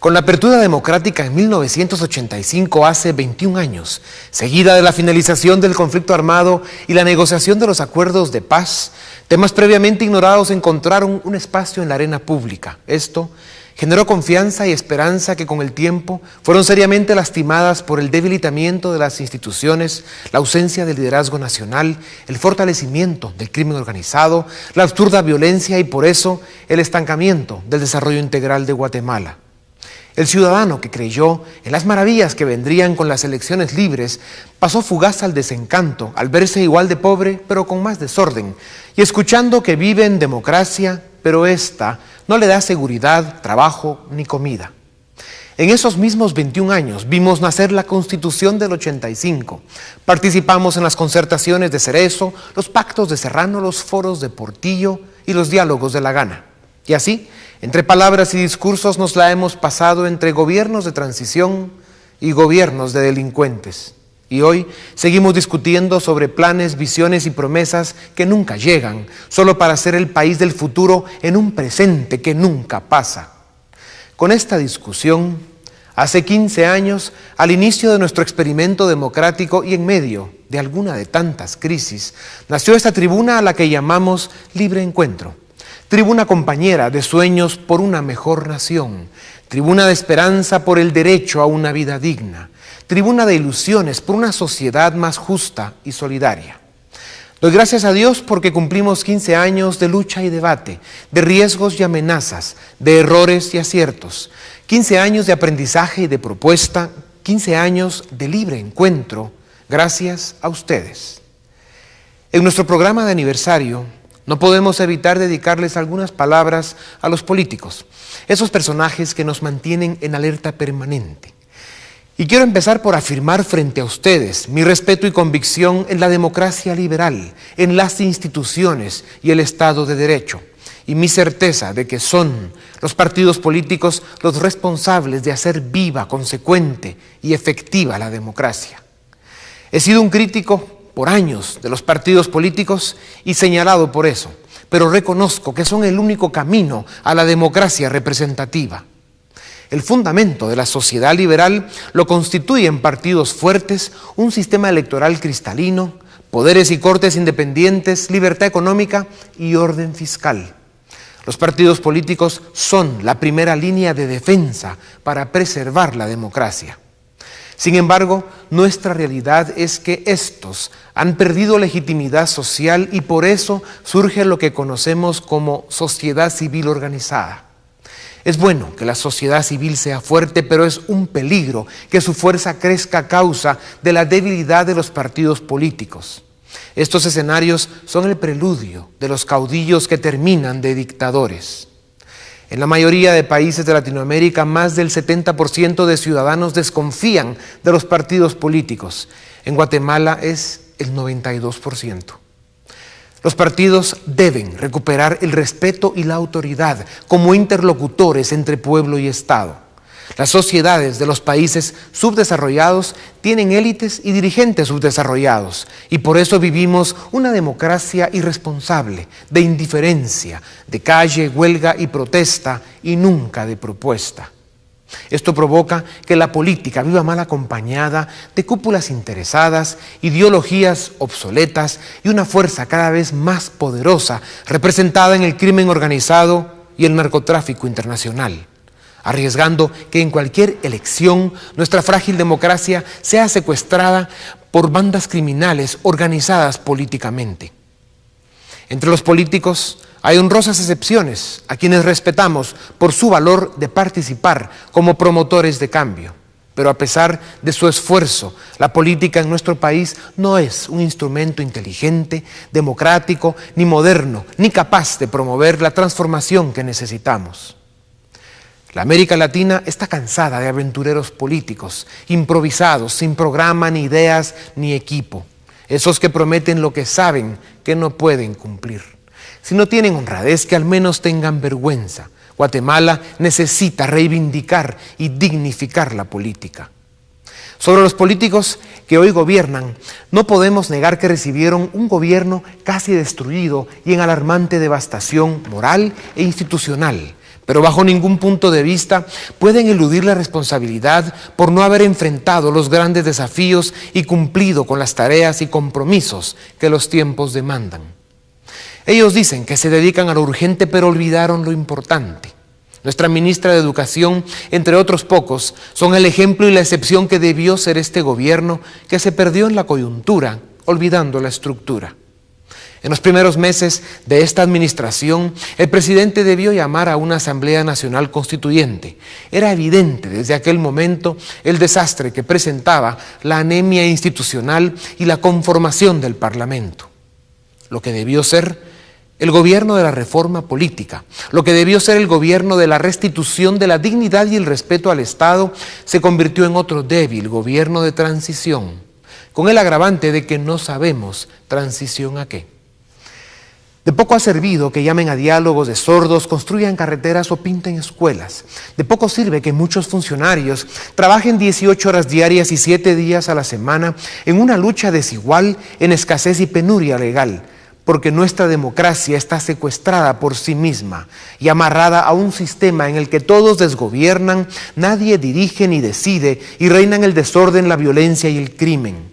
Con la apertura democrática en 1985, hace 21 años, seguida de la finalización del conflicto armado y la negociación de los acuerdos de paz, temas previamente ignorados encontraron un espacio en la arena pública. Esto generó confianza y esperanza que con el tiempo fueron seriamente lastimadas por el debilitamiento de las instituciones, la ausencia del liderazgo nacional, el fortalecimiento del crimen organizado, la absurda violencia y por eso el estancamiento del desarrollo integral de Guatemala. El ciudadano que creyó en las maravillas que vendrían con las elecciones libres pasó fugaz al desencanto al verse igual de pobre pero con más desorden y escuchando que vive en democracia pero esta no le da seguridad, trabajo ni comida. En esos mismos 21 años vimos nacer la Constitución del 85. Participamos en las concertaciones de Cerezo, los pactos de Serrano, los foros de Portillo y los diálogos de La Gana. Y así, entre palabras y discursos nos la hemos pasado entre gobiernos de transición y gobiernos de delincuentes. Y hoy seguimos discutiendo sobre planes, visiones y promesas que nunca llegan, solo para hacer el país del futuro en un presente que nunca pasa. Con esta discusión, hace 15 años, al inicio de nuestro experimento democrático y en medio de alguna de tantas crisis, nació esta tribuna a la que llamamos Libre Encuentro. Tribuna compañera de sueños por una mejor nación, tribuna de esperanza por el derecho a una vida digna, tribuna de ilusiones por una sociedad más justa y solidaria. Doy gracias a Dios porque cumplimos 15 años de lucha y debate, de riesgos y amenazas, de errores y aciertos, 15 años de aprendizaje y de propuesta, 15 años de libre encuentro, gracias a ustedes. En nuestro programa de aniversario, no podemos evitar dedicarles algunas palabras a los políticos, esos personajes que nos mantienen en alerta permanente. Y quiero empezar por afirmar frente a ustedes mi respeto y convicción en la democracia liberal, en las instituciones y el Estado de Derecho, y mi certeza de que son los partidos políticos los responsables de hacer viva, consecuente y efectiva la democracia. He sido un crítico por años de los partidos políticos y señalado por eso, pero reconozco que son el único camino a la democracia representativa. El fundamento de la sociedad liberal lo constituyen partidos fuertes, un sistema electoral cristalino, poderes y cortes independientes, libertad económica y orden fiscal. Los partidos políticos son la primera línea de defensa para preservar la democracia. Sin embargo, nuestra realidad es que estos han perdido legitimidad social y por eso surge lo que conocemos como sociedad civil organizada. Es bueno que la sociedad civil sea fuerte, pero es un peligro que su fuerza crezca a causa de la debilidad de los partidos políticos. Estos escenarios son el preludio de los caudillos que terminan de dictadores. En la mayoría de países de Latinoamérica, más del 70% de ciudadanos desconfían de los partidos políticos. En Guatemala es el 92%. Los partidos deben recuperar el respeto y la autoridad como interlocutores entre pueblo y Estado. Las sociedades de los países subdesarrollados tienen élites y dirigentes subdesarrollados y por eso vivimos una democracia irresponsable, de indiferencia, de calle, huelga y protesta y nunca de propuesta. Esto provoca que la política viva mal acompañada de cúpulas interesadas, ideologías obsoletas y una fuerza cada vez más poderosa representada en el crimen organizado y el narcotráfico internacional, arriesgando que en cualquier elección nuestra frágil democracia sea secuestrada por bandas criminales organizadas políticamente. Entre los políticos hay honrosas excepciones a quienes respetamos por su valor de participar como promotores de cambio. Pero a pesar de su esfuerzo, la política en nuestro país no es un instrumento inteligente, democrático, ni moderno, ni capaz de promover la transformación que necesitamos. La América Latina está cansada de aventureros políticos, improvisados, sin programa, ni ideas, ni equipo. Esos que prometen lo que saben que no pueden cumplir. Si no tienen honradez, que al menos tengan vergüenza. Guatemala necesita reivindicar y dignificar la política. Sobre los políticos que hoy gobiernan, no podemos negar que recibieron un gobierno casi destruido y en alarmante devastación moral e institucional, pero bajo ningún punto de vista pueden eludir la responsabilidad por no haber enfrentado los grandes desafíos y cumplido con las tareas y compromisos que los tiempos demandan. Ellos dicen que se dedican a lo urgente, pero olvidaron lo importante. Nuestra ministra de Educación, entre otros pocos, son el ejemplo y la excepción que debió ser este gobierno que se perdió en la coyuntura, olvidando la estructura. En los primeros meses de esta administración, el presidente debió llamar a una Asamblea Nacional Constituyente. Era evidente desde aquel momento el desastre que presentaba la anemia institucional y la conformación del Parlamento. Lo que debió ser el gobierno de la reforma política, lo que debió ser el gobierno de la restitución de la dignidad y el respeto al Estado, se convirtió en otro débil gobierno de transición, con el agravante de que no sabemos transición a qué. De poco ha servido que llamen a diálogos de sordos, construyan carreteras o pinten escuelas. De poco sirve que muchos funcionarios trabajen 18 horas diarias y 7 días a la semana en una lucha desigual, en escasez y penuria legal, porque nuestra democracia está secuestrada por sí misma y amarrada a un sistema en el que todos desgobiernan, nadie dirige ni decide y reinan el desorden, la violencia y el crimen.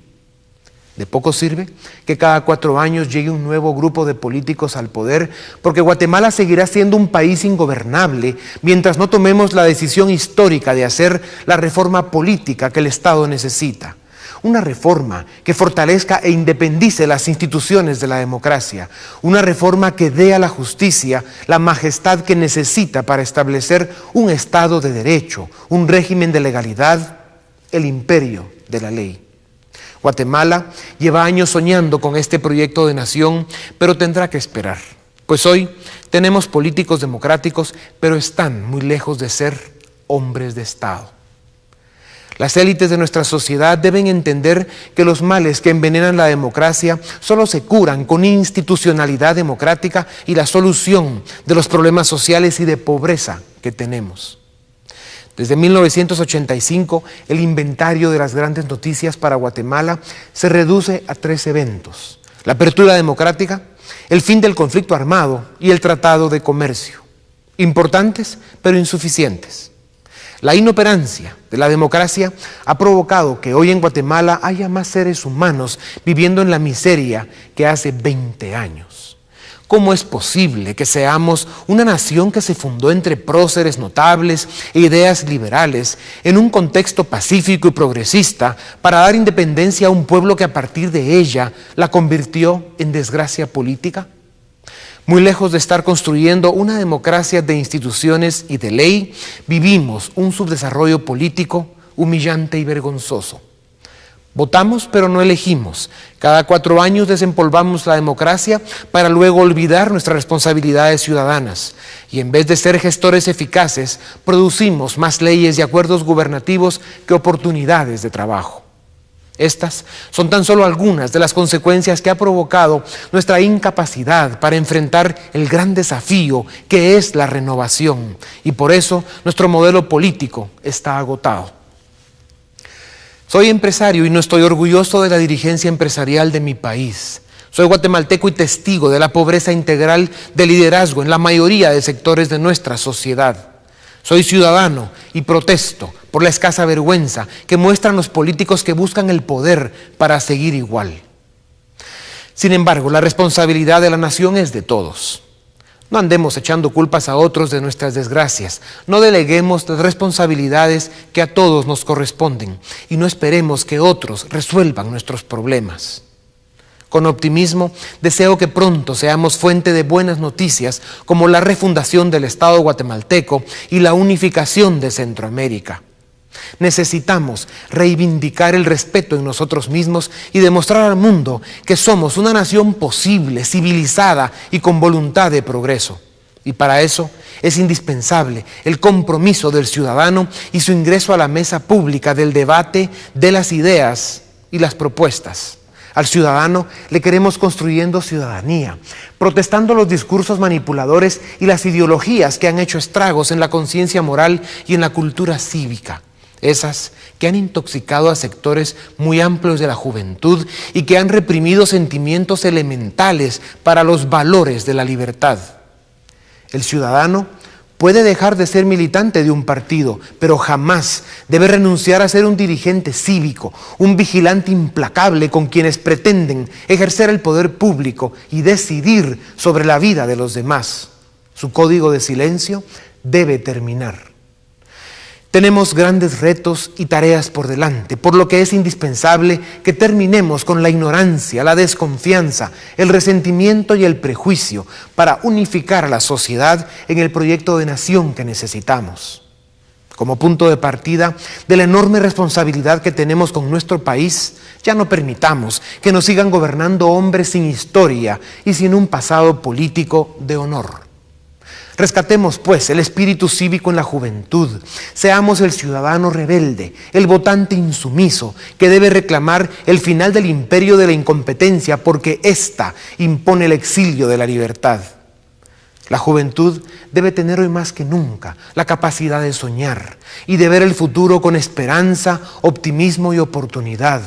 De poco sirve que cada 4 años llegue un nuevo grupo de políticos al poder, porque Guatemala seguirá siendo un país ingobernable mientras no tomemos la decisión histórica de hacer la reforma política que el Estado necesita. Una reforma que fortalezca e independice las instituciones de la democracia. Una reforma que dé a la justicia la majestad que necesita para establecer un Estado de derecho, un régimen de legalidad, el imperio de la ley. Guatemala lleva años soñando con este proyecto de nación, pero tendrá que esperar. Pues hoy tenemos políticos democráticos, pero están muy lejos de ser hombres de Estado. Las élites de nuestra sociedad deben entender que los males que envenenan la democracia solo se curan con institucionalidad democrática y la solución de los problemas sociales y de pobreza que tenemos. Desde 1985, el inventario de las grandes noticias para Guatemala se reduce a 3 eventos: la apertura democrática, el fin del conflicto armado y el tratado de comercio. Importantes, pero insuficientes. La inoperancia de la democracia ha provocado que hoy en Guatemala haya más seres humanos viviendo en la miseria que hace 20 años. ¿Cómo es posible que seamos una nación que se fundó entre próceres notables e ideas liberales en un contexto pacífico y progresista para dar independencia a un pueblo que a partir de ella la convirtió en desgracia política? Muy lejos de estar construyendo una democracia de instituciones y de ley, vivimos un subdesarrollo político humillante y vergonzoso. Votamos, pero no elegimos. Cada 4 años desempolvamos la democracia para luego olvidar nuestras responsabilidades ciudadanas. Y en vez de ser gestores eficaces, producimos más leyes y acuerdos gubernativos que oportunidades de trabajo. Estas son tan solo algunas de las consecuencias que ha provocado nuestra incapacidad para enfrentar el gran desafío que es la renovación. Y por eso nuestro modelo político está agotado. Soy empresario y no estoy orgulloso de la dirigencia empresarial de mi país. Soy guatemalteco y testigo de la pobreza integral de liderazgo en la mayoría de sectores de nuestra sociedad. Soy ciudadano y protesto por la escasa vergüenza que muestran los políticos que buscan el poder para seguir igual. Sin embargo, la responsabilidad de la nación es de todos. No andemos echando culpas a otros de nuestras desgracias. No deleguemos las responsabilidades que a todos nos corresponden y no esperemos que otros resuelvan nuestros problemas. Con optimismo, deseo que pronto seamos fuente de buenas noticias como la refundación del Estado guatemalteco y la unificación de Centroamérica. Necesitamos reivindicar el respeto en nosotros mismos y demostrar al mundo que somos una nación posible, civilizada y con voluntad de progreso. Y para eso es indispensable el compromiso del ciudadano y su ingreso a la mesa pública del debate de las ideas y las propuestas. Al ciudadano le queremos construyendo ciudadanía, protestando los discursos manipuladores y las ideologías que han hecho estragos en la conciencia moral y en la cultura cívica. Esas que han intoxicado a sectores muy amplios de la juventud y que han reprimido sentimientos elementales para los valores de la libertad. El ciudadano puede dejar de ser militante de un partido, pero jamás debe renunciar a ser un dirigente cívico, un vigilante implacable con quienes pretenden ejercer el poder público y decidir sobre la vida de los demás. Su código de silencio debe terminar. Tenemos grandes retos y tareas por delante, por lo que es indispensable que terminemos con la ignorancia, la desconfianza, el resentimiento y el prejuicio para unificar a la sociedad en el proyecto de nación que necesitamos. Como punto de partida de la enorme responsabilidad que tenemos con nuestro país, ya no permitamos que nos sigan gobernando hombres sin historia y sin un pasado político de honor. Rescatemos, pues, el espíritu cívico en la juventud. Seamos el ciudadano rebelde, el votante insumiso, que debe reclamar el final del imperio de la incompetencia, porque ésta impone el exilio de la libertad. La juventud debe tener hoy más que nunca la capacidad de soñar y de ver el futuro con esperanza, optimismo y oportunidad.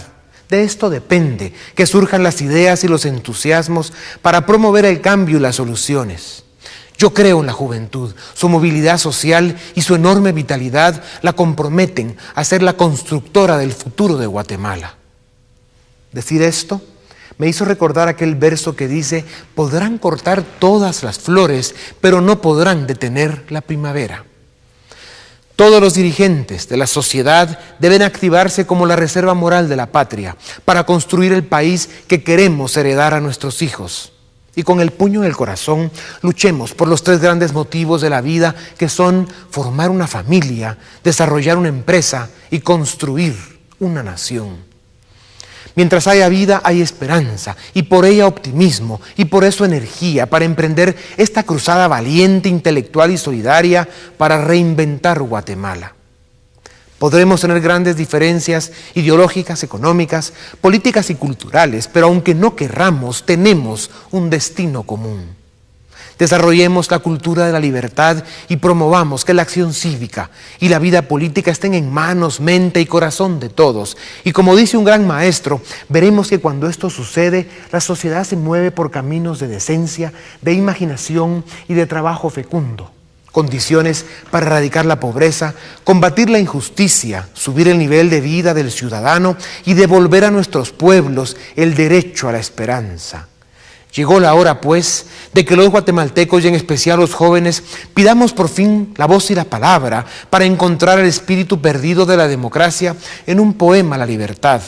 De esto depende que surjan las ideas y los entusiasmos para promover el cambio y las soluciones. Yo creo en la juventud, su movilidad social y su enorme vitalidad la comprometen a ser la constructora del futuro de Guatemala. Decir esto me hizo recordar aquel verso que dice: podrán cortar todas las flores, pero no podrán detener la primavera. Todos los dirigentes de la sociedad deben activarse como la reserva moral de la patria para construir el país que queremos heredar a nuestros hijos. Y con el puño en el corazón, luchemos por los 3 grandes motivos de la vida, que son formar una familia, desarrollar una empresa y construir una nación. Mientras haya vida, hay esperanza, y por ella optimismo, y por eso energía para emprender esta cruzada valiente, intelectual y solidaria para reinventar Guatemala. Podremos tener grandes diferencias ideológicas, económicas, políticas y culturales, pero aunque no querramos, tenemos un destino común. Desarrollemos la cultura de la libertad y promovamos que la acción cívica y la vida política estén en manos, mente y corazón de todos. Y como dice un gran maestro, veremos que cuando esto sucede, la sociedad se mueve por caminos de decencia, de imaginación y de trabajo fecundo. Condiciones para erradicar la pobreza, combatir la injusticia, subir el nivel de vida del ciudadano y devolver a nuestros pueblos el derecho a la esperanza. Llegó la hora, pues, de que los guatemaltecos y en especial los jóvenes pidamos por fin la voz y la palabra para encontrar el espíritu perdido de la democracia en un poema a la libertad.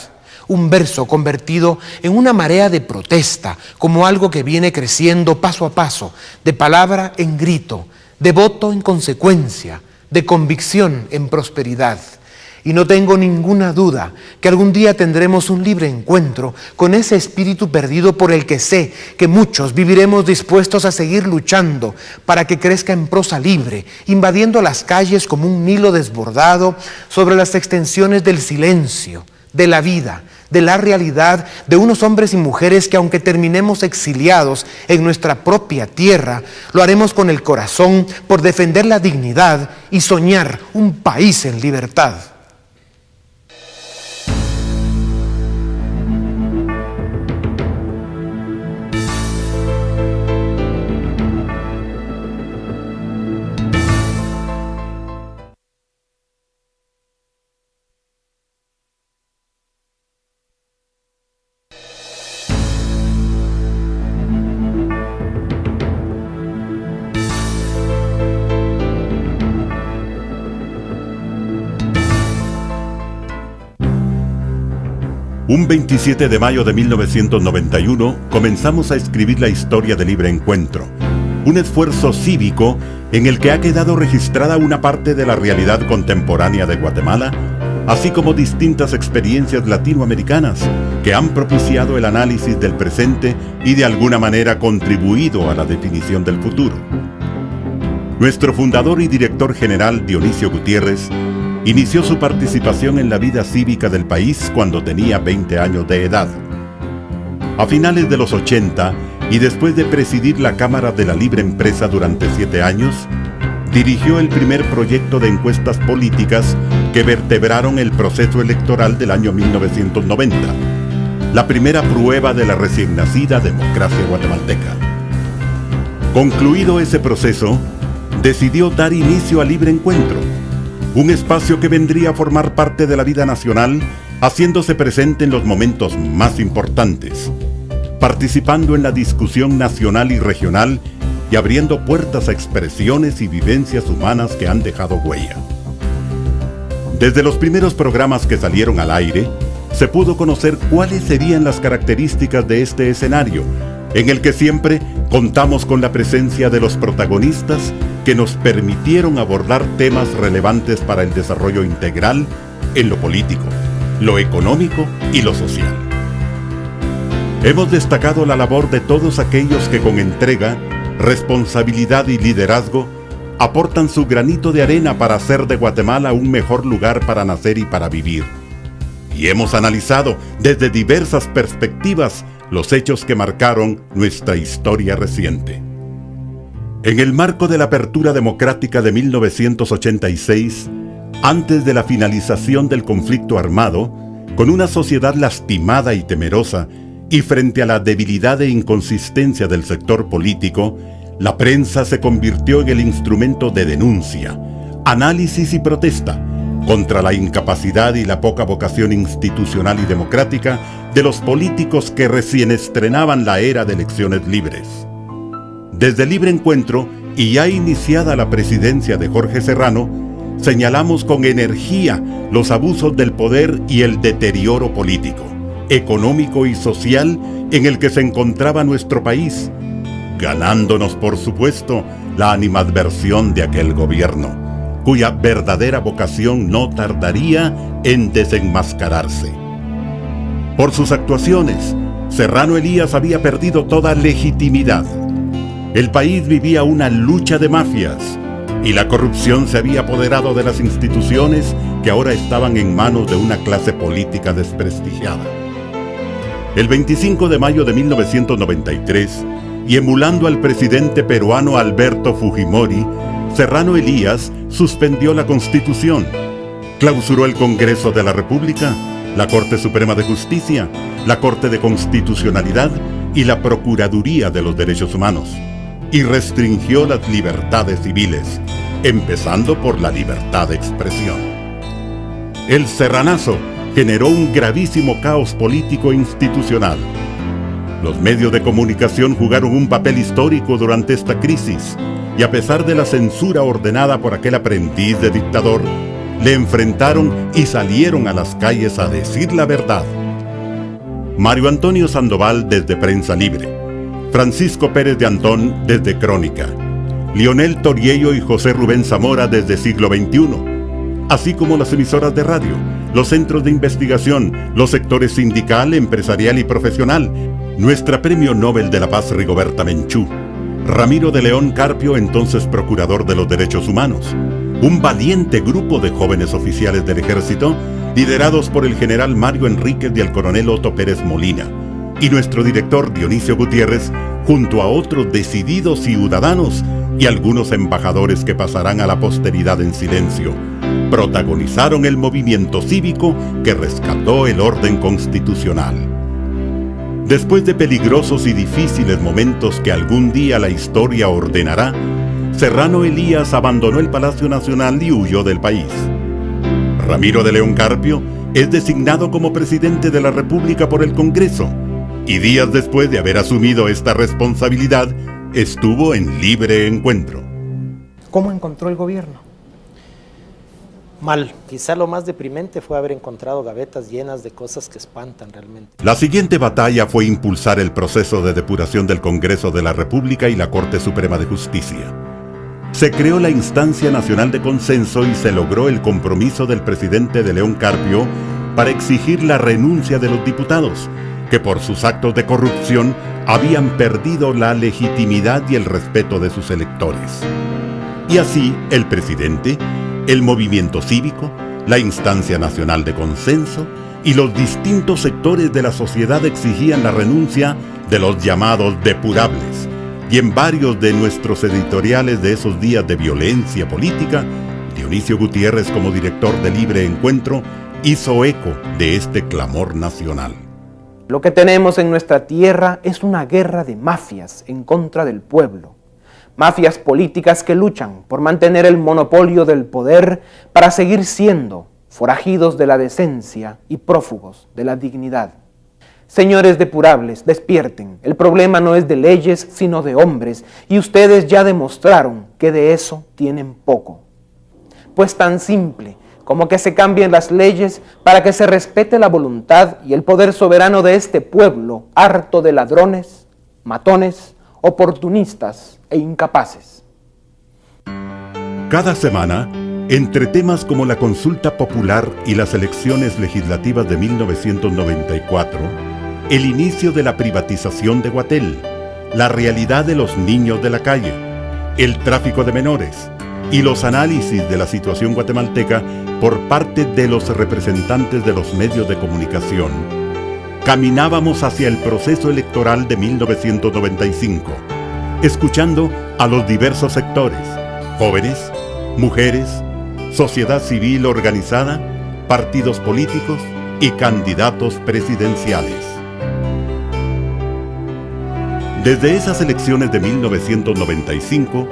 Un verso convertido en una marea de protesta, como algo que viene creciendo paso a paso, de palabra en grito, de voto en consecuencia, de convicción en prosperidad. Y no tengo ninguna duda que algún día tendremos un libre encuentro con ese espíritu perdido por el que sé que muchos viviremos dispuestos a seguir luchando para que crezca en prosa libre, invadiendo las calles como un Nilo desbordado sobre las extensiones del silencio, de la vida, de la realidad de unos hombres y mujeres que, aunque terminemos exiliados en nuestra propia tierra, lo haremos con el corazón por defender la dignidad y soñar un país en libertad. Un 27 de mayo de 1991 comenzamos a escribir la historia de Libre Encuentro, un esfuerzo cívico en el que ha quedado registrada una parte de la realidad contemporánea de Guatemala, así como distintas experiencias latinoamericanas que han propiciado el análisis del presente y de alguna manera contribuido a la definición del futuro. Nuestro fundador y director general, Dionisio Gutiérrez, inició su participación en la vida cívica del país cuando tenía 20 años de edad. A finales de los 80, y después de presidir la Cámara de la Libre Empresa durante 7 años, dirigió el primer proyecto de encuestas políticas que vertebraron el proceso electoral del año 1990, la primera prueba de la recién nacida democracia guatemalteca. Concluido ese proceso, decidió dar inicio a Libre Encuentro, un espacio que vendría a formar parte de la vida nacional, haciéndose presente en los momentos más importantes, participando en la discusión nacional y regional y abriendo puertas a expresiones y vivencias humanas que han dejado huella. Desde los primeros programas que salieron al aire, se pudo conocer cuáles serían las características de este escenario, en el que siempre contamos con la presencia de los protagonistas que nos permitieron abordar temas relevantes para el desarrollo integral en lo político, lo económico y lo social. Hemos destacado la labor de todos aquellos que con entrega, responsabilidad y liderazgo aportan su granito de arena para hacer de Guatemala un mejor lugar para nacer y para vivir. Y hemos analizado desde diversas perspectivas los hechos que marcaron nuestra historia reciente. En el marco de la apertura democrática de 1986, antes de la finalización del conflicto armado, con una sociedad lastimada y temerosa, y frente a la debilidad e inconsistencia del sector político, la prensa se convirtió en el instrumento de denuncia, análisis y protesta contra la incapacidad y la poca vocación institucional y democrática de los políticos que recién estrenaban la era de elecciones libres. Desde Libre Encuentro, y ya iniciada la presidencia de Jorge Serrano, señalamos con energía los abusos del poder y el deterioro político, económico y social en el que se encontraba nuestro país, ganándonos, por supuesto, la animadversión de aquel gobierno, cuya verdadera vocación no tardaría en desenmascararse. Por sus actuaciones, Serrano Elías había perdido toda legitimidad. El país vivía una lucha de mafias y la corrupción se había apoderado de las instituciones que ahora estaban en manos de una clase política desprestigiada. El 25 de mayo de 1993, y emulando al presidente peruano Alberto Fujimori, Serrano Elías suspendió la Constitución, clausuró el Congreso de la República, la Corte Suprema de Justicia, la Corte de Constitucionalidad y la Procuraduría de los Derechos Humanos, y restringió las libertades civiles, empezando por la libertad de expresión. El serranazo generó un gravísimo caos político e institucional. Los medios de comunicación jugaron un papel histórico durante esta crisis, y a pesar de la censura ordenada por aquel aprendiz de dictador, le enfrentaron y salieron a las calles a decir la verdad. Mario Antonio Sandoval desde Prensa Libre, Francisco Pérez de Antón desde Crónica, Lionel Toriello y José Rubén Zamora desde Siglo XXI, así como las emisoras de radio, los centros de investigación, los sectores sindical, empresarial y profesional, nuestra Premio Nobel de la Paz Rigoberta Menchú, Ramiro de León Carpio, entonces Procurador de los Derechos Humanos, un valiente grupo de jóvenes oficiales del Ejército, liderados por el general Mario Enríquez y el coronel Otto Pérez Molina, y nuestro director Dionisio Gutiérrez, junto a otros decididos ciudadanos y algunos embajadores que pasarán a la posteridad en silencio, protagonizaron el movimiento cívico que rescató el orden constitucional. Después de peligrosos y difíciles momentos que algún día la historia ordenará, Serrano Elías abandonó el Palacio Nacional y huyó del país. Ramiro de León Carpio es designado como presidente de la República por el Congreso, y días después de haber asumido esta responsabilidad, estuvo en Libre Encuentro. ¿Cómo encontró el gobierno? Mal. Quizá lo más deprimente fue haber encontrado gavetas llenas de cosas que espantan realmente. La siguiente batalla fue impulsar el proceso de depuración del Congreso de la República y la Corte Suprema de Justicia. Se creó la Instancia Nacional de Consenso y se logró el compromiso del presidente de León Carpio para exigir la renuncia de los diputados, que por sus actos de corrupción habían perdido la legitimidad y el respeto de sus electores. Y así el presidente, el movimiento cívico, la Instancia Nacional de Consenso y los distintos sectores de la sociedad exigían la renuncia de los llamados depurables. Y en varios de nuestros editoriales de esos días de violencia política, Dionisio Gutiérrez, como director de Libre Encuentro, hizo eco de este clamor nacional. Lo que tenemos en nuestra tierra es una guerra de mafias en contra del pueblo. mafias políticas que luchan por mantener el monopolio del poder para seguir siendo forajidos de la decencia y prófugos de la dignidad. Señores depurables, despierten. El problema no es de leyes, sino de hombres, y ustedes ya demostraron que de eso tienen poco. Pues tan simple como que se cambien las leyes para que se respete la voluntad y el poder soberano de este pueblo, harto de ladrones, matones, oportunistas e incapaces. Cada semana, entre temas como la consulta popular y las elecciones legislativas de 1994, el inicio de la privatización de Guatel, la realidad de los niños de la calle, el tráfico de menores y los análisis de la situación guatemalteca por parte de los representantes de los medios de comunicación, caminábamos hacia el proceso electoral de 1995, escuchando a los diversos sectores, jóvenes, mujeres, sociedad civil organizada, partidos políticos y candidatos presidenciales. Desde esas elecciones de 1995,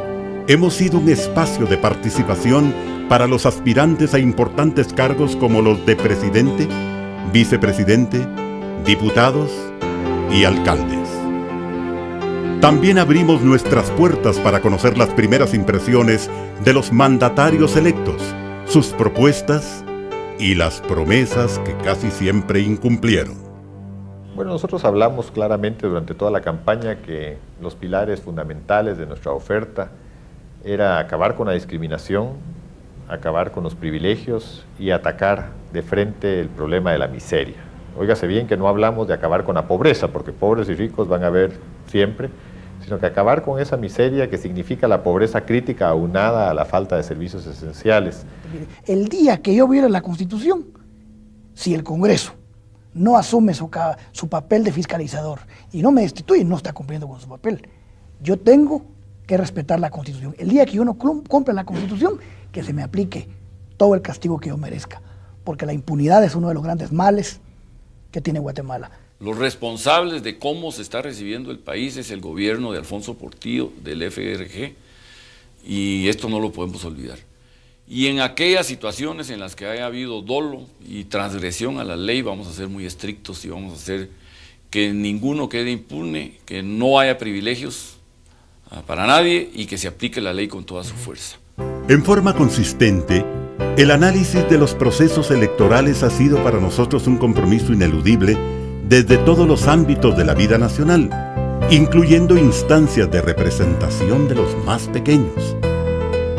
hemos sido un espacio de participación para los aspirantes a importantes cargos como los de presidente, vicepresidente, diputados y alcaldes. También abrimos nuestras puertas para conocer las primeras impresiones de los mandatarios electos, sus propuestas y las promesas que casi siempre incumplieron. Bueno, nosotros hablamos claramente durante toda la campaña que los pilares fundamentales de nuestra oferta era acabar con la discriminación, acabar con los privilegios y atacar de frente el problema de la miseria. Óigase bien que no hablamos de acabar con la pobreza, porque pobres y ricos van a haber siempre, sino que acabar con esa miseria que significa la pobreza crítica aunada a la falta de servicios esenciales. El día que yo viera la Constitución, si el Congreso no asume su papel de fiscalizador y no me destituye, no está cumpliendo con su papel. Yo tengo que respetar la Constitución. El día que yo no cumpla la Constitución, que se me aplique todo el castigo que yo merezca, porque la impunidad es uno de los grandes males que tiene Guatemala. Los responsables de cómo se está recibiendo el país es el gobierno de Alfonso Portillo, del FRG, y esto no lo podemos olvidar. Y en aquellas situaciones en las que haya habido dolo y transgresión a la ley, vamos a ser muy estrictos y vamos a hacer que ninguno quede impune, que no haya privilegios para nadie y que se aplique la ley con toda su fuerza. En forma consistente, el análisis de los procesos electorales ha sido para nosotros un compromiso ineludible desde todos los ámbitos de la vida nacional, incluyendo instancias de representación de los más pequeños.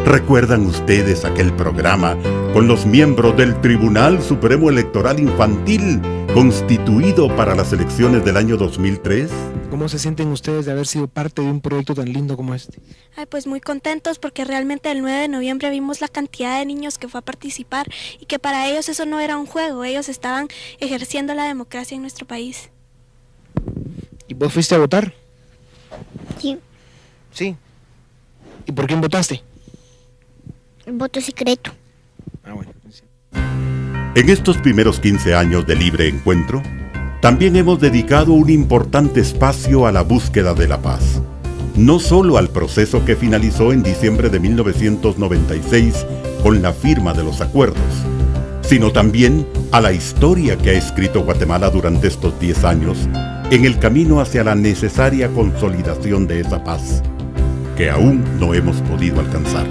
¿Recuerdan ustedes aquel programa con los miembros del Tribunal Supremo Electoral Infantil constituido para las elecciones del año 2003? ¿Cómo se sienten ustedes de haber sido parte de un proyecto tan lindo como este? Ay, pues muy contentos porque realmente el 9 de noviembre vimos la cantidad de niños que fue a participar y que para ellos eso no era un juego, ellos estaban ejerciendo la democracia en nuestro país. ¿Y vos fuiste a votar? Sí. Sí. ¿Y por quién votaste? Voto secreto. Ah, bueno. Sí. En estos primeros 15 años de Libre Encuentro, también hemos dedicado un importante espacio a la búsqueda de la paz. No solo al proceso que finalizó en diciembre de 1996 con la firma de los acuerdos, sino también a la historia que ha escrito Guatemala durante estos 10 años en el camino hacia la necesaria consolidación de esa paz, que aún no hemos podido alcanzar.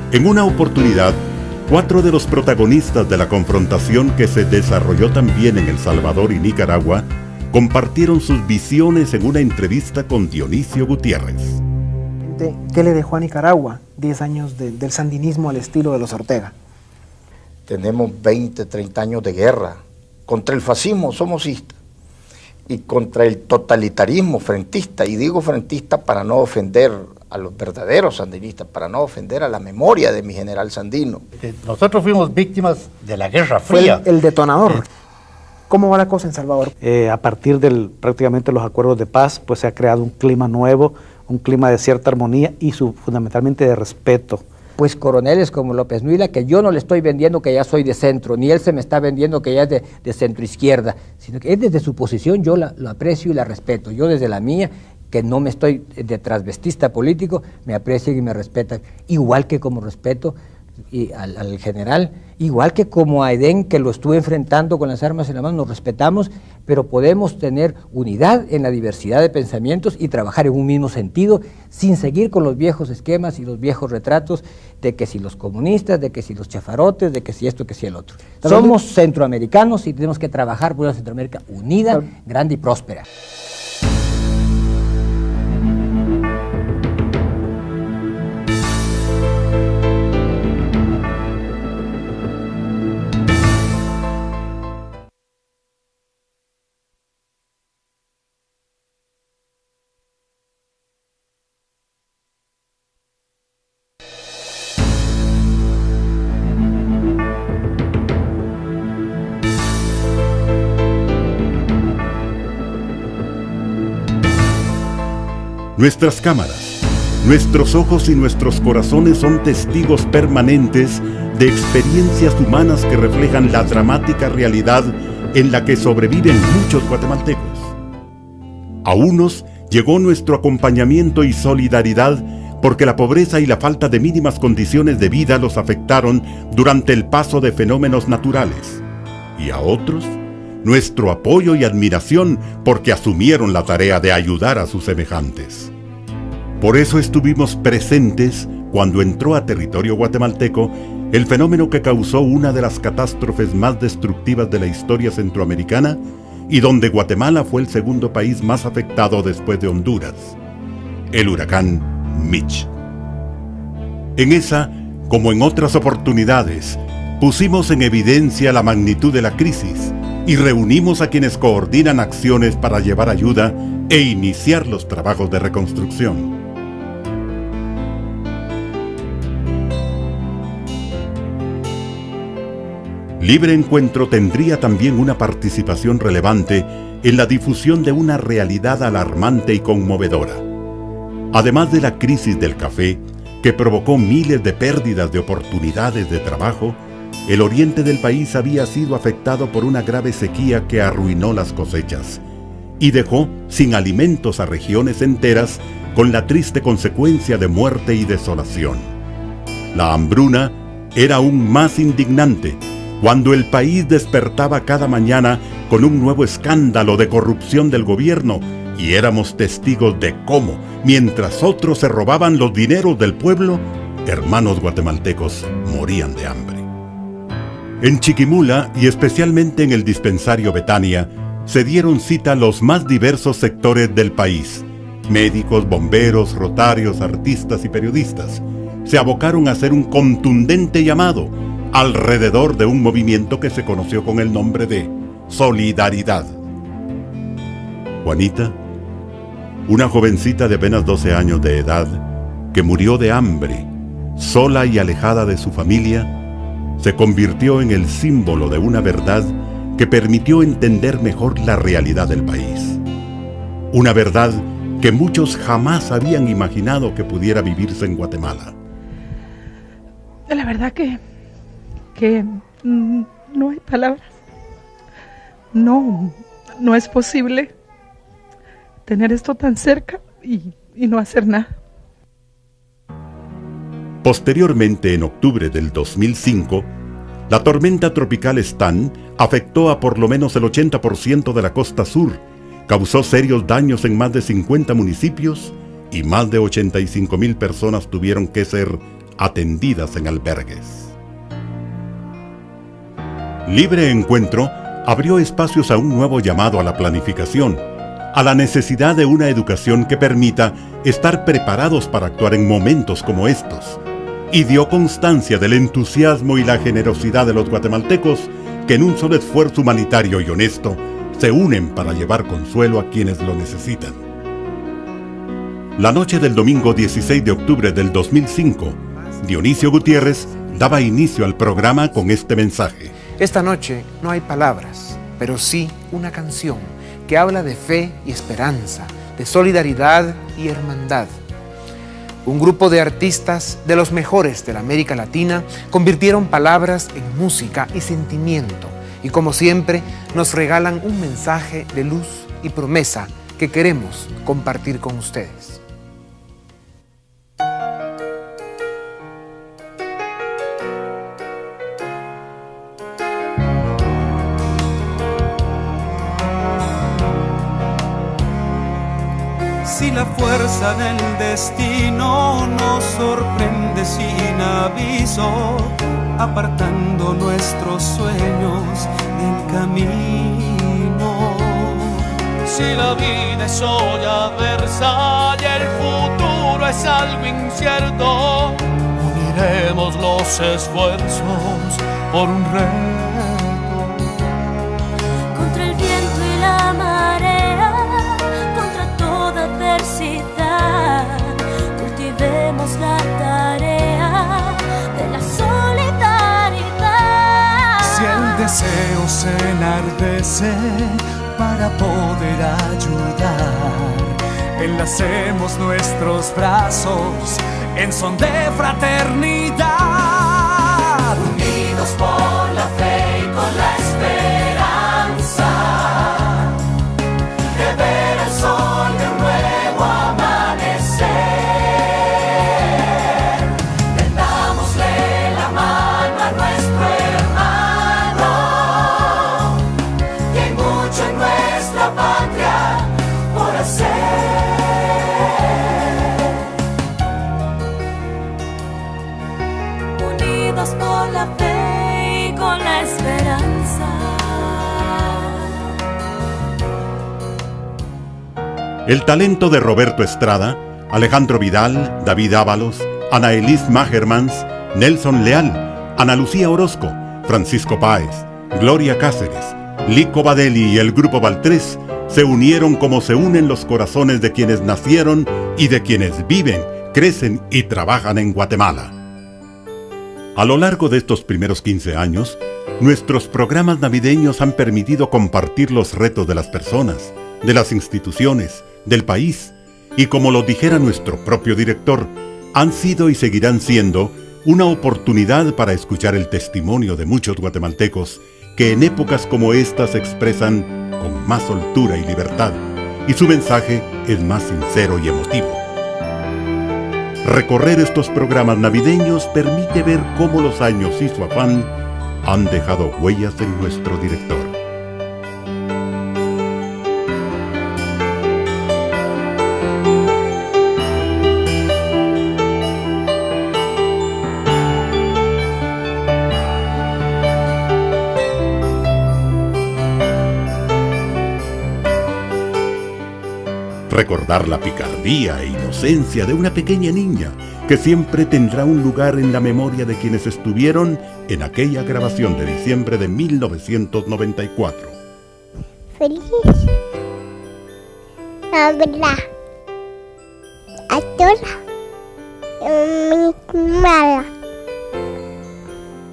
En una oportunidad, 4 de los protagonistas de la confrontación que se desarrolló también en El Salvador y Nicaragua compartieron sus visiones en una entrevista con Dionisio Gutiérrez. ¿Qué le dejó a Nicaragua 10 años del sandinismo al estilo de los Ortega? Tenemos 20, 30 años de guerra. Contra el fascismo somocista y contra el totalitarismo frentista. Y digo frentista para no ofender a los verdaderos sandinistas, para no ofender a la memoria de mi general Sandino. Nosotros fuimos víctimas de la Guerra Fría. Fue el detonador. ¿Cómo va la cosa en Salvador? A partir de prácticamente los acuerdos de paz, pues se ha creado un clima nuevo, un clima de cierta armonía y fundamentalmente de respeto. Pues coroneles como López Nuila, que yo no le estoy vendiendo que ya soy de centro, ni él se me está vendiendo que ya es de centro izquierda, sino que es desde su posición, yo la aprecio y la respeto, yo desde la mía, que no me estoy de transvestista político, me aprecian y me respetan, igual que como respeto al general, igual que como a Edén, que lo estuve enfrentando con las armas en la mano, nos respetamos, pero podemos tener unidad en la diversidad de pensamientos y trabajar en un mismo sentido, sin seguir con los viejos esquemas y los viejos retratos de que si los comunistas, de que si los chafarotes, de que si esto, que si el otro. Somos centroamericanos y tenemos que trabajar por una Centroamérica unida, grande y próspera. Nuestras cámaras, nuestros ojos y nuestros corazones son testigos permanentes de experiencias humanas que reflejan la dramática realidad en la que sobreviven muchos guatemaltecos. A unos llegó nuestro acompañamiento y solidaridad porque la pobreza y la falta de mínimas condiciones de vida los afectaron durante el paso de fenómenos naturales. Y a otros, nuestro apoyo y admiración porque asumieron la tarea de ayudar a sus semejantes. Por eso estuvimos presentes cuando entró a territorio guatemalteco el fenómeno que causó una de las catástrofes más destructivas de la historia centroamericana y donde Guatemala fue el segundo país más afectado después de Honduras, el huracán Mitch. En esa, como en otras oportunidades, pusimos en evidencia la magnitud de la crisis y reunimos a quienes coordinan acciones para llevar ayuda e iniciar los trabajos de reconstrucción. Libre Encuentro tendría también una participación relevante en la difusión de una realidad alarmante y conmovedora. Además de la crisis del café, que provocó miles de pérdidas de oportunidades de trabajo, el oriente del país había sido afectado por una grave sequía que arruinó las cosechas y dejó sin alimentos a regiones enteras con la triste consecuencia de muerte y desolación. La hambruna era aún más indignante cuando el país despertaba cada mañana con un nuevo escándalo de corrupción del gobierno y éramos testigos de cómo, mientras otros se robaban los dineros del pueblo, hermanos guatemaltecos morían de hambre. En Chiquimula y especialmente en el dispensario Betania se dieron cita los más diversos sectores del país. Médicos, bomberos, rotarios, artistas y periodistas se abocaron a hacer un contundente llamado alrededor de un movimiento que se conoció con el nombre de Solidaridad. Juanita, una jovencita de apenas 12 años de edad, que murió de hambre, sola y alejada de su familia, se convirtió en el símbolo de una verdad que permitió entender mejor la realidad del país. Una verdad que muchos jamás habían imaginado que pudiera vivirse en Guatemala. La verdad que no hay palabras. No es posible tener esto tan cerca y no hacer nada. Posteriormente, en octubre del 2005, la tormenta tropical Stan afectó a por lo menos el 80% de la costa sur, causó serios daños en más de 50 municipios y más de 85,000 personas tuvieron que ser atendidas en albergues. Libre Encuentro abrió espacios a un nuevo llamado a la planificación, a la necesidad de una educación que permita estar preparados para actuar en momentos como estos, y dio constancia del entusiasmo y la generosidad de los guatemaltecos que en un solo esfuerzo humanitario y honesto se unen para llevar consuelo a quienes lo necesitan. La noche del domingo 16 de octubre del 2005, Dionisio Gutiérrez daba inicio al programa con este mensaje. Esta noche no hay palabras, pero sí una canción que habla de fe y esperanza, de solidaridad y hermandad. Un grupo de artistas de los mejores de la América Latina convirtieron palabras en música y sentimiento, y como siempre nos regalan un mensaje de luz y promesa que queremos compartir con ustedes. Si la fuerza del destino nos sorprende sin aviso, apartando nuestros sueños del camino. Si la vida es olla adversa y el futuro es algo incierto, uniremos los esfuerzos por un reto. Contra el viento y la marea, contra toda adversidad, cultivemos la tarea de la solidaridad. Si el deseo se enardece para poder ayudar, enlacemos nuestros brazos en son de fraternidad. Unidos por la fe y con la esperanza de ver el sol de un nuevo amanecer. Tendámosle la mano a nuestro hermano, que hay mucho en nuestra patria por hacer. Unidos por la fe y con la esperanza. El talento de Roberto Estrada, Alejandro Vidal, David Ábalos, Ana Elis Magermans, Nelson Leal, Ana Lucía Orozco, Francisco Páez, Gloria Cáceres, Lico Badeli y el Grupo Baltrés se unieron como se unen los corazones de quienes nacieron y de quienes viven, crecen y trabajan en Guatemala. A lo largo de estos primeros 15 años, nuestros programas navideños han permitido compartir los retos de las personas, de las instituciones, del país, y como lo dijera nuestro propio director, han sido y seguirán siendo una oportunidad para escuchar el testimonio de muchos guatemaltecos que en épocas como estas se expresan con más soltura y libertad, y su mensaje es más sincero y emotivo. Recorrer estos programas navideños permite ver cómo los años y su afán han dejado huellas en nuestro director. Recordar la picardía e inocencia de una pequeña niña que siempre tendrá un lugar en la memoria de quienes estuvieron en aquella grabación de diciembre de 1994. Feliz Navidad a toda mi mala.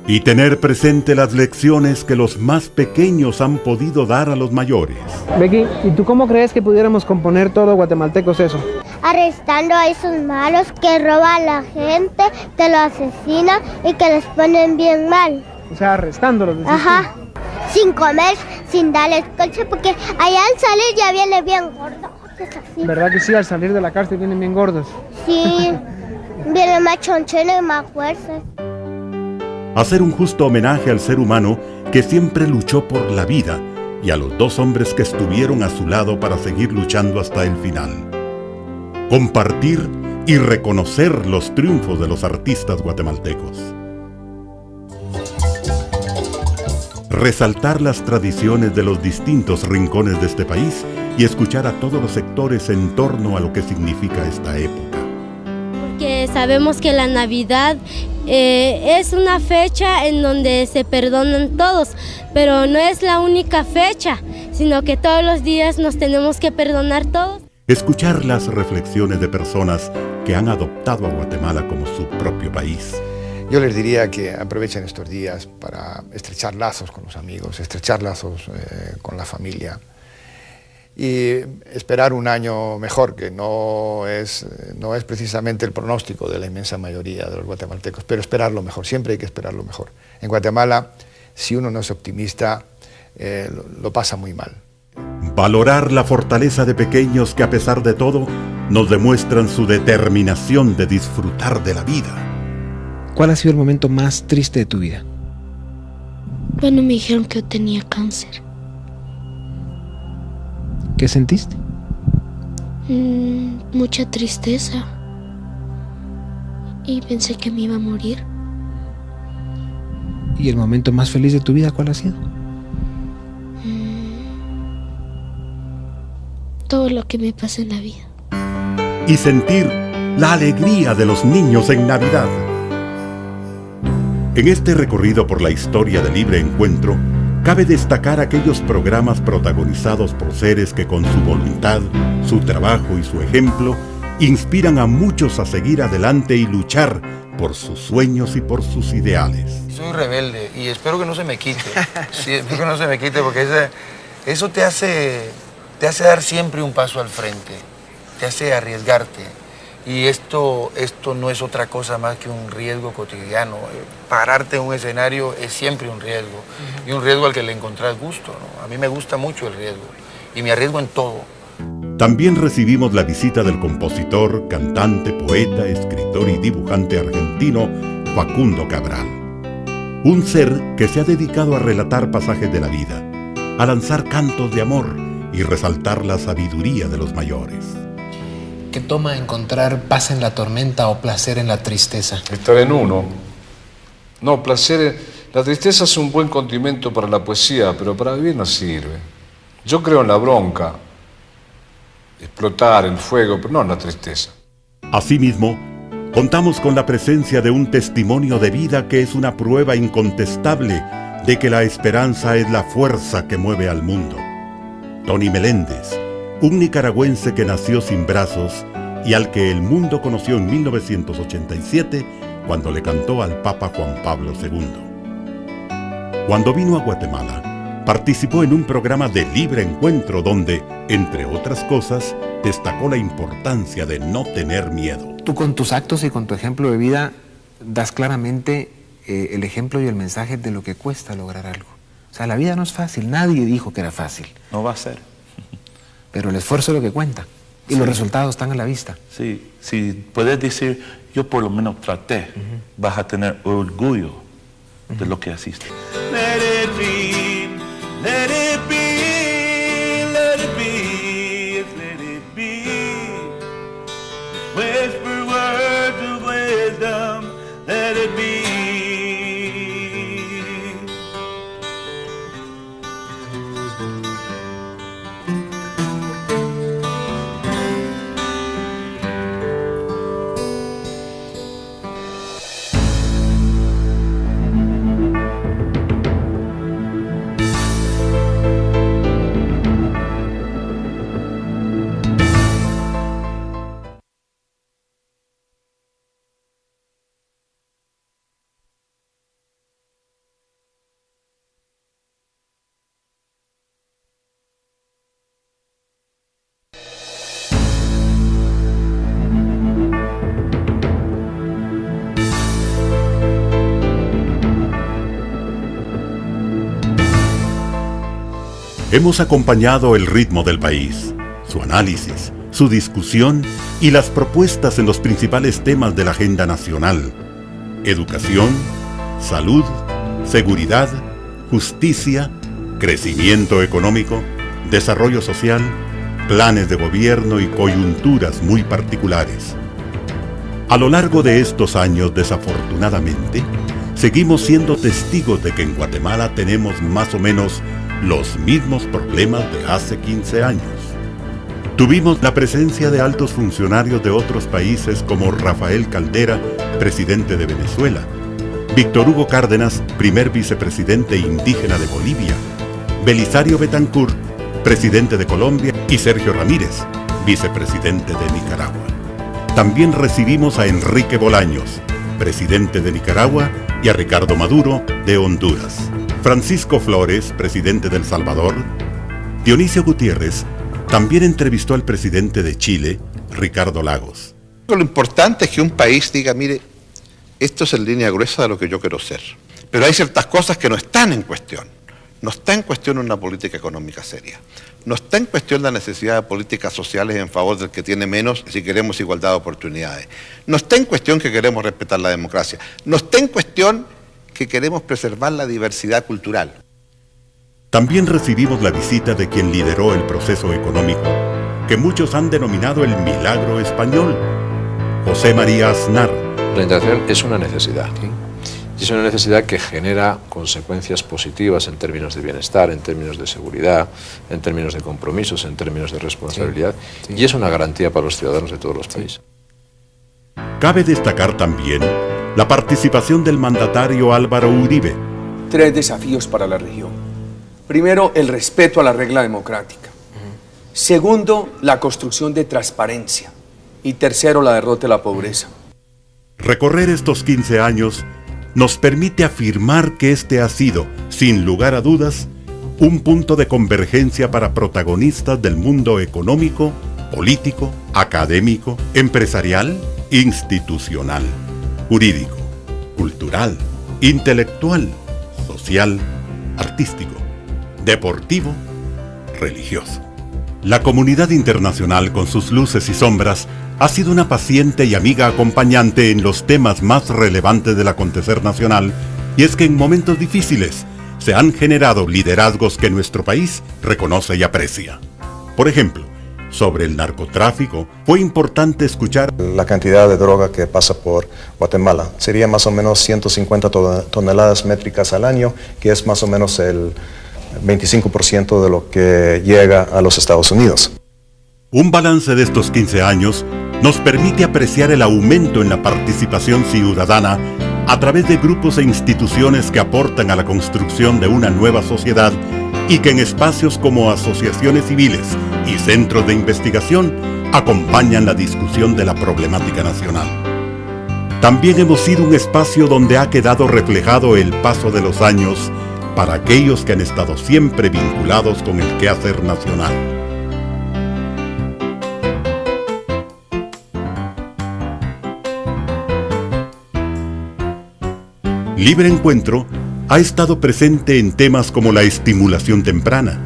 Y tener presente las lecciones que los más pequeños han podido dar a los mayores. Becky, ¿y tú cómo crees que pudiéramos componer todos los guatemaltecos eso? Arrestando a esos malos que roban a la gente, que lo asesinan y que les ponen bien mal. O sea, arrestándolos. Ajá. Sin comer, sin darles coche, porque allá al salir ya viene bien gordo. ¿Verdad que sí? Al salir de la cárcel vienen bien gordos. Sí, vienen más chonchones y más fuerzas. Hacer un justo homenaje al ser humano que siempre luchó por la vida y a los dos hombres que estuvieron a su lado para seguir luchando hasta el final. Compartir y reconocer los triunfos de los artistas guatemaltecos. Resaltar las tradiciones de los distintos rincones de este país y escuchar a todos los sectores en torno a lo que significa esta época. Porque sabemos que la Navidad es una fecha en donde se perdonan todos, pero no es la única fecha, sino que todos los días nos tenemos que perdonar todos. Escuchar las reflexiones de personas que han adoptado a Guatemala como su propio país. Yo les diría que aprovechen estos días para estrechar lazos con los amigos, estrechar lazos con la familia y esperar un año mejor, que no es precisamente el pronóstico de la inmensa mayoría de los guatemaltecos, pero esperar lo mejor, siempre hay que esperar lo mejor. En Guatemala, si uno no es optimista, lo pasa muy mal. Valorar la fortaleza de pequeños que a pesar de todo nos demuestran su determinación de disfrutar de la vida. ¿Cuál ha sido el momento más triste de tu vida? Bueno, me dijeron que yo tenía cáncer. ¿Qué sentiste? Mucha tristeza. Y pensé que me iba a morir. ¿Y el momento más feliz de tu vida cuál ha sido? Todo lo que me pasa en la vida. Y sentir la alegría de los niños en Navidad. En este recorrido por la historia de Libre Encuentro, cabe destacar aquellos programas protagonizados por seres que con su voluntad, su trabajo y su ejemplo, inspiran a muchos a seguir adelante y luchar por sus sueños y por sus ideales. Soy rebelde y espero que no se me quite. Sí, espero que no se me quite porque eso te hace dar siempre un paso al frente, te hace arriesgarte. Y esto no es otra cosa más que un riesgo cotidiano. Pararte en un escenario es siempre un riesgo, y un riesgo al que le encontrás gusto, ¿no? A mí me gusta mucho el riesgo y me arriesgo en todo. También recibimos la visita del compositor, cantante, poeta, escritor y dibujante argentino Facundo Cabral. Un ser que se ha dedicado a relatar pasajes de la vida, a lanzar cantos de amor y resaltar la sabiduría de los mayores. ¿Qué toma encontrar paz en la tormenta o placer en la tristeza? Estar en uno. No, placer. La tristeza es un buen condimento para la poesía, pero para vivir no sirve. Yo creo en la bronca, explotar, el fuego, pero no en la tristeza. Asimismo, contamos con la presencia de un testimonio de vida que es una prueba incontestable de que la esperanza es la fuerza que mueve al mundo. Tony Meléndez, un nicaragüense que nació sin brazos y al que el mundo conoció en 1987 cuando le cantó al Papa Juan Pablo II. Cuando vino a Guatemala, participó en un programa de Libre Encuentro donde, entre otras cosas, destacó la importancia de no tener miedo. Tú con tus actos y con tu ejemplo de vida das claramente el ejemplo y el mensaje de lo que cuesta lograr algo. O sea, la vida no es fácil, nadie dijo que era fácil. No va a ser. Pero el esfuerzo es lo que cuenta y los resultados están a la vista. Sí, si puedes decir, yo por lo menos traté, vas a tener orgullo de lo que hiciste. Let it be, let it be, let it be, let it be. Whisper words of wisdom, let it be. Hemos acompañado el ritmo del país, su análisis, su discusión y las propuestas en los principales temas de la agenda nacional: educación, salud, seguridad, justicia, crecimiento económico, desarrollo social, planes de gobierno y coyunturas muy particulares. A lo largo de estos años, desafortunadamente, seguimos siendo testigos de que en Guatemala tenemos más o menos los mismos problemas de hace 15 años. Tuvimos la presencia de altos funcionarios de otros países como Rafael Caldera, presidente de Venezuela, Víctor Hugo Cárdenas, primer vicepresidente indígena de Bolivia, Belisario Betancourt, presidente de Colombia, y Sergio Ramírez, vicepresidente de Nicaragua. También recibimos a Enrique Bolaños, presidente de Nicaragua, y a Ricardo Maduro, de Honduras. Francisco Flores, presidente de El Salvador. Dionisio Gutiérrez también entrevistó al presidente de Chile, Ricardo Lagos. Lo importante es que un país diga, mire, esto es en línea gruesa de lo que yo quiero ser. Pero hay ciertas cosas que no están en cuestión. no está en cuestión una política económica seria. No está en cuestión la necesidad de políticas sociales en favor del que tiene menos si queremos igualdad de oportunidades. No está en cuestión que queremos respetar la democracia. No está en cuestión que queremos preservar la diversidad cultural. También recibimos la visita de quien lideró el proceso económico, que muchos han denominado el milagro español, José María Aznar. La integración es una necesidad, ¿sí? Y es una necesidad que genera consecuencias positivas en términos de bienestar, en términos de seguridad, en términos de compromisos, en términos de responsabilidad, y es una garantía para los ciudadanos de todos los países. Cabe destacar también la participación del mandatario Álvaro Uribe. 3 desafíos para la región. Primero, el respeto a la regla democrática. Segundo, la construcción de transparencia. Y tercero, la derrota de la pobreza. Recorrer estos 15 años nos permite afirmar que este ha sido, sin lugar a dudas, un punto de convergencia para protagonistas del mundo económico, político, académico, empresarial, institucional, jurídico, cultural, intelectual, social, artístico, deportivo, religioso. La comunidad internacional, con sus luces y sombras, ha sido una paciente y amiga acompañante en los temas más relevantes del acontecer nacional, y es que en momentos difíciles se han generado liderazgos que nuestro país reconoce y aprecia. Por ejemplo, sobre el narcotráfico, fue importante escuchar la cantidad de droga que pasa por Guatemala. Sería más o menos 150 toneladas métricas al año, que es más o menos el 25% de lo que llega a los Estados Unidos. Un balance de estos 15 años nos permite apreciar el aumento en la participación ciudadana a través de grupos e instituciones que aportan a la construcción de una nueva sociedad y que en espacios como asociaciones civiles y centros de investigación acompañan la discusión de la problemática nacional. También hemos sido un espacio donde ha quedado reflejado el paso de los años para aquellos que han estado siempre vinculados con el quehacer nacional. Libre Encuentro ha estado presente en temas como la estimulación temprana,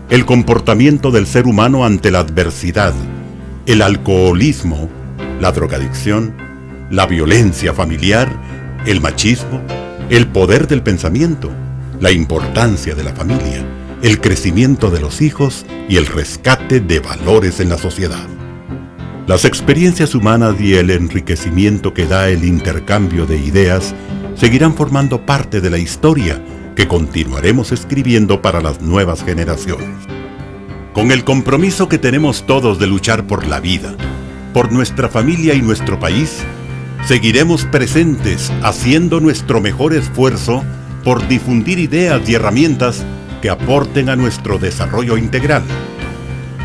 el comportamiento del ser humano ante la adversidad, el alcoholismo, la drogadicción, la violencia familiar, el machismo, el poder del pensamiento, la importancia de la familia, el crecimiento de los hijos y el rescate de valores en la sociedad. Las experiencias humanas y el enriquecimiento que da el intercambio de ideas seguirán formando parte de la historia que continuaremos escribiendo para las nuevas generaciones. Con el compromiso que tenemos todos de luchar por la vida, por nuestra familia y nuestro país, seguiremos presentes haciendo nuestro mejor esfuerzo por difundir ideas y herramientas que aporten a nuestro desarrollo integral.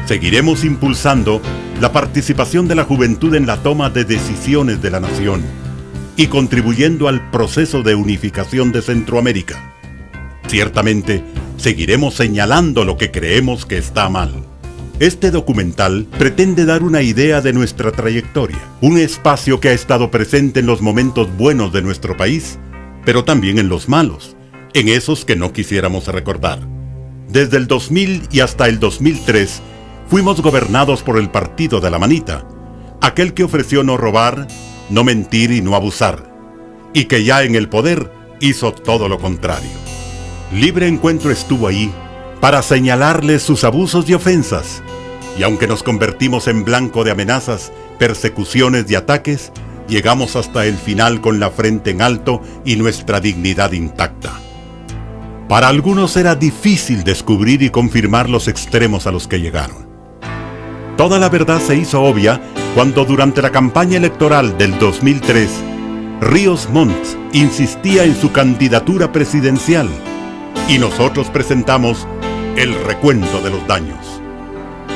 Seguiremos impulsando la participación de la juventud en la toma de decisiones de la nación y contribuyendo al proceso de unificación de Centroamérica. Ciertamente, seguiremos señalando lo que creemos que está mal. Este documental pretende dar una idea de nuestra trayectoria, un espacio que ha estado presente en los momentos buenos de nuestro país, pero también en los malos, en esos que no quisiéramos recordar. Desde el 2000 y hasta el 2003, fuimos gobernados por el partido de la manita, aquel que ofreció no robar, no mentir y no abusar, y que ya en el poder hizo todo lo contrario. Libre Encuentro estuvo ahí para señalarles sus abusos y ofensas, y aunque nos convertimos en blanco de amenazas, persecuciones y ataques, llegamos hasta el final con la frente en alto y nuestra dignidad intacta. Para algunos era difícil descubrir y confirmar los extremos a los que llegaron. Toda la verdad se hizo obvia cuando durante la campaña electoral del 2003, Ríos Montt insistía en su candidatura presidencial y nosotros presentamos El Recuento de los Daños,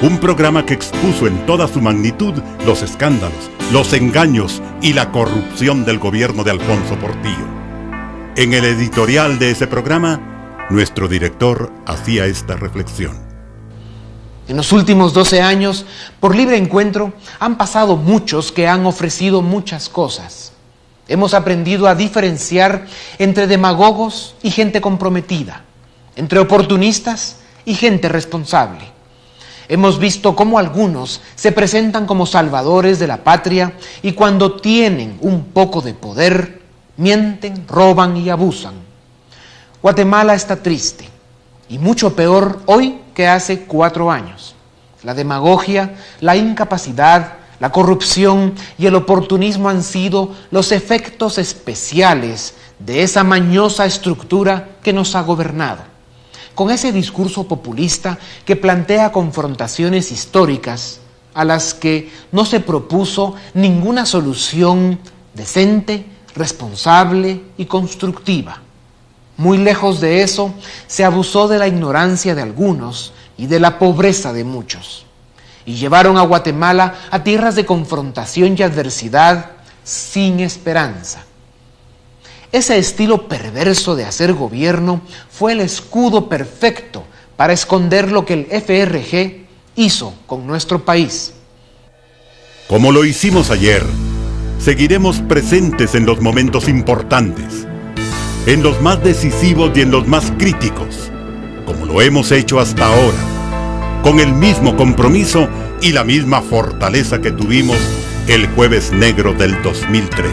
un programa que expuso en toda su magnitud los escándalos, los engaños y la corrupción del gobierno de Alfonso Portillo. En el editorial de ese programa, nuestro director hacía esta reflexión. En los últimos 12 años, por Libre Encuentro, han pasado muchos que han ofrecido muchas cosas. Hemos aprendido a diferenciar entre demagogos y gente comprometida, entre oportunistas y gente responsable. Hemos visto cómo algunos se presentan como salvadores de la patria y cuando tienen un poco de poder, mienten, roban y abusan. Guatemala está triste y mucho peor hoy que hace 4 años. La demagogia, la incapacidad, la corrupción y el oportunismo han sido los efectos especiales de esa mañosa estructura que nos ha gobernado. Con ese discurso populista que plantea confrontaciones históricas a las que no se propuso ninguna solución decente, responsable y constructiva. Muy lejos de eso, se abusó de la ignorancia de algunos y de la pobreza de muchos, y llevaron a Guatemala a tierras de confrontación y adversidad sin esperanza. Ese estilo perverso de hacer gobierno fue el escudo perfecto para esconder lo que el FRG hizo con nuestro país. Como lo hicimos ayer, seguiremos presentes en los momentos importantes, en los más decisivos y en los más críticos, como lo hemos hecho hasta ahora, con el mismo compromiso y la misma fortaleza que tuvimos el Jueves Negro del 2003.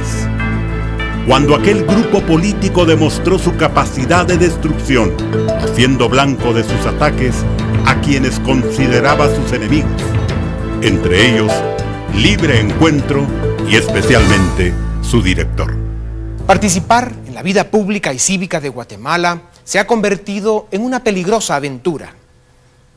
Cuando aquel grupo político demostró su capacidad de destrucción, haciendo blanco de sus ataques a quienes consideraba sus enemigos, entre ellos Libre Encuentro y especialmente su director. Participar en la vida pública y cívica de Guatemala se ha convertido en una peligrosa aventura.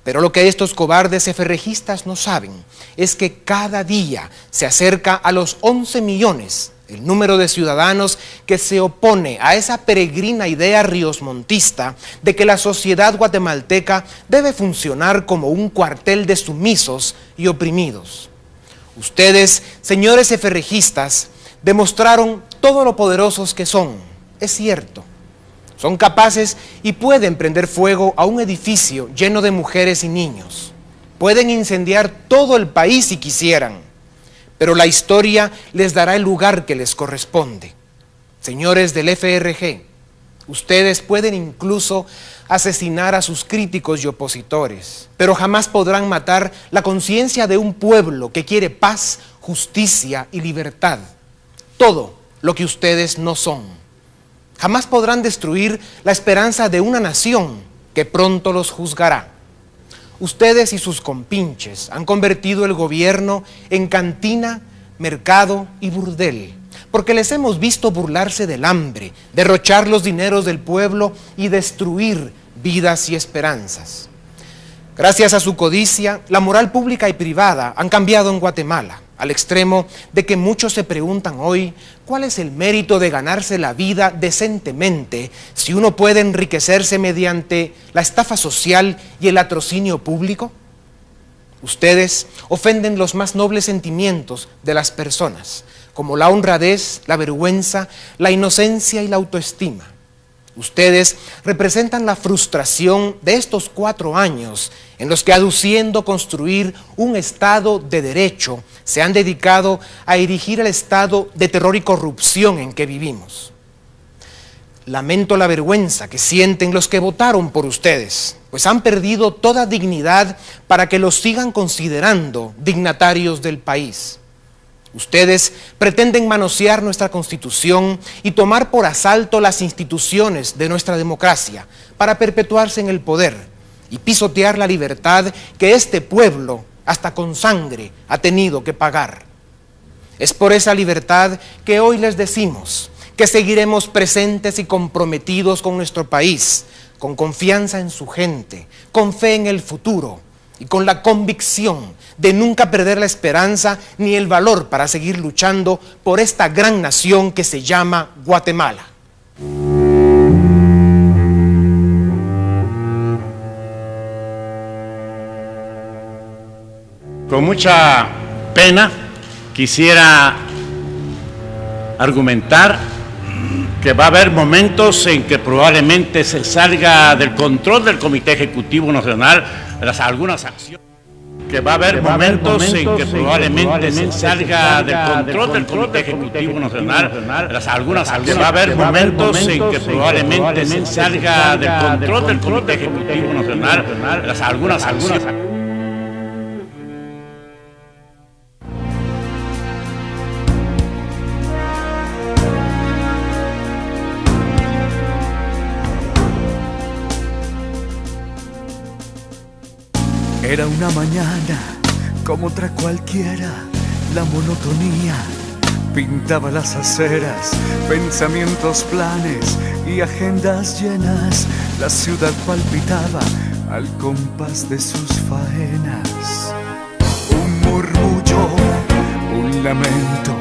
Pero lo que estos cobardes FRGistas no saben es que cada día se acerca a los 11 millones el número de ciudadanos que se opone a esa peregrina idea riosmontista de que la sociedad guatemalteca debe funcionar como un cuartel de sumisos y oprimidos. Ustedes, señores FRGistas, demostraron todo lo poderosos que son, es cierto. Son capaces y pueden prender fuego a un edificio lleno de mujeres y niños. Pueden incendiar todo el país si quisieran. Pero la historia les dará el lugar que les corresponde. Señores del FRG, ustedes pueden incluso asesinar a sus críticos y opositores, pero jamás podrán matar la conciencia de un pueblo que quiere paz, justicia y libertad. Todo lo que ustedes no son. Jamás podrán destruir la esperanza de una nación que pronto los juzgará. Ustedes y sus compinches han convertido el gobierno en cantina, mercado y burdel, porque les hemos visto burlarse del hambre, derrochar los dineros del pueblo y destruir vidas y esperanzas. Gracias a su codicia, la moral pública y privada han cambiado en Guatemala, al extremo de que muchos se preguntan hoy cuál es el mérito de ganarse la vida decentemente si uno puede enriquecerse mediante la estafa social y el latrocinio público. Ustedes ofenden los más nobles sentimientos de las personas, como la honradez, la vergüenza, la inocencia y la autoestima. Ustedes representan la frustración de estos 4 años en los que, aduciendo construir un Estado de derecho, se han dedicado a erigir el estado de terror y corrupción en que vivimos. Lamento la vergüenza que sienten los que votaron por ustedes, pues han perdido toda dignidad para que los sigan considerando dignatarios del país. Ustedes pretenden manosear nuestra Constitución y tomar por asalto las instituciones de nuestra democracia para perpetuarse en el poder y pisotear la libertad que este pueblo, hasta con sangre, ha tenido que pagar. Es por esa libertad que hoy les decimos que seguiremos presentes y comprometidos con nuestro país, con confianza en su gente, con fe en el futuro y con la convicción de nunca perder la esperanza ni el valor para seguir luchando por esta gran nación que se llama Guatemala. Con mucha pena quisiera argumentar que va a haber momentos en que probablemente se salga del control del Comité Ejecutivo Nacional algunas acciones. que va a haber momentos en que probablemente se salga del control del Comité Ejecutivo Nacional, que va a haber momentos en que probablemente se salga del control del Comité Ejecutivo Nacional, algunas Era una mañana como otra cualquiera, la monotonía pintaba las aceras, pensamientos, planes y agendas llenas. La ciudad palpitaba al compás de sus faenas. Un murmullo, un lamento,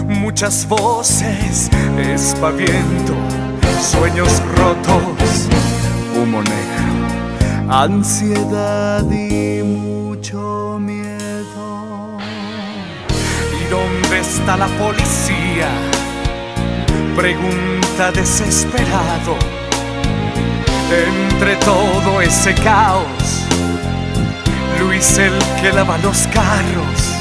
muchas voces, espaviento, sueños rotos, humo negro, ansiedad y mucho miedo. ¿Y dónde está la policía? Pregunta desesperado. Entre todo ese caos, Luis el que lava los carros,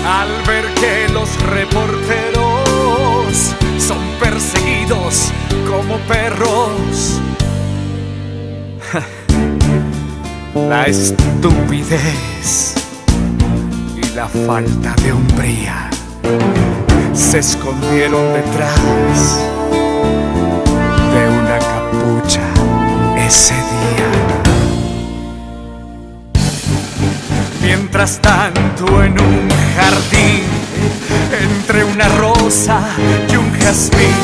al ver que los reporteros son perseguidos como perros. La estupidez y la falta de hombría se escondieron detrás de una capucha ese día. Mientras tanto, en un jardín, entre una rosa y un jazmín,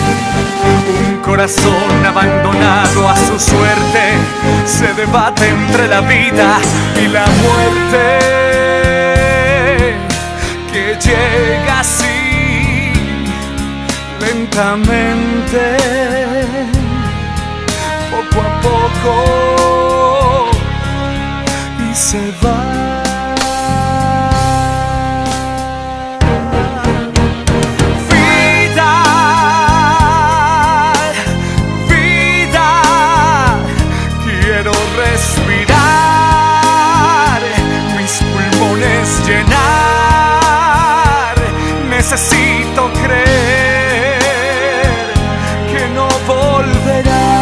un corazón abandonado a su suerte se debate entre la vida y la muerte, que llega así lentamente, poco a poco, y se va. Necesito creer que no volverá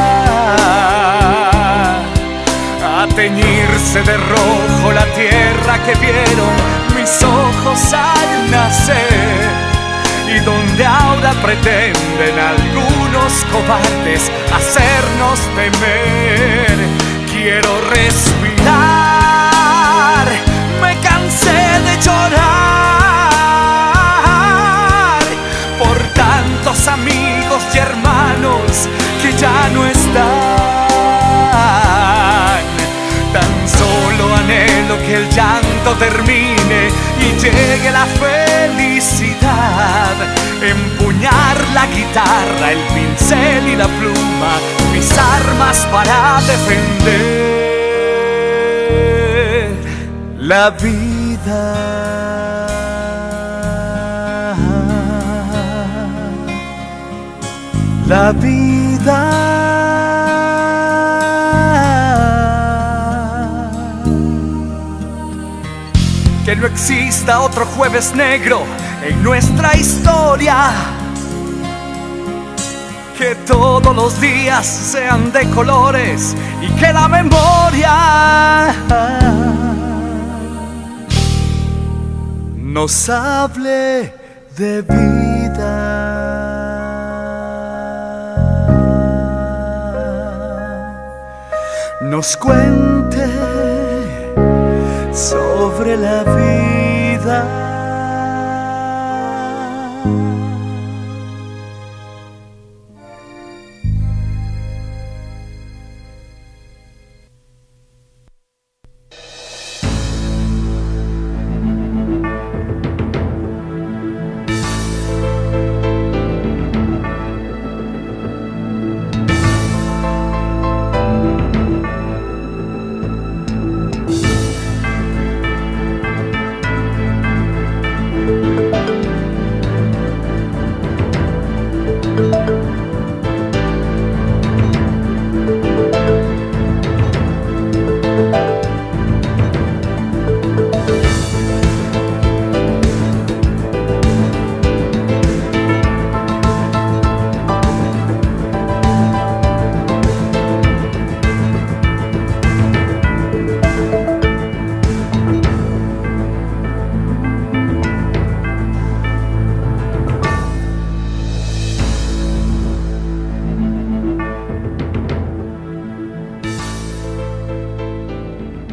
a teñirse de rojo la tierra que vieron mis ojos al nacer, y donde ahora pretenden algunos cobardes hacernos temer. Quiero respirar, me cansé de llorar por tantos amigos y hermanos que ya no están. Tan solo anhelo que el llanto termine y llegue la felicidad. Empuñar la guitarra, el pincel y la pluma, mis armas para defender la vida. La vida. Que no exista otro jueves negro en nuestra historia. Que todos los días sean de colores y que la memoria nos hable de vida. Nos cuente sobre la vida.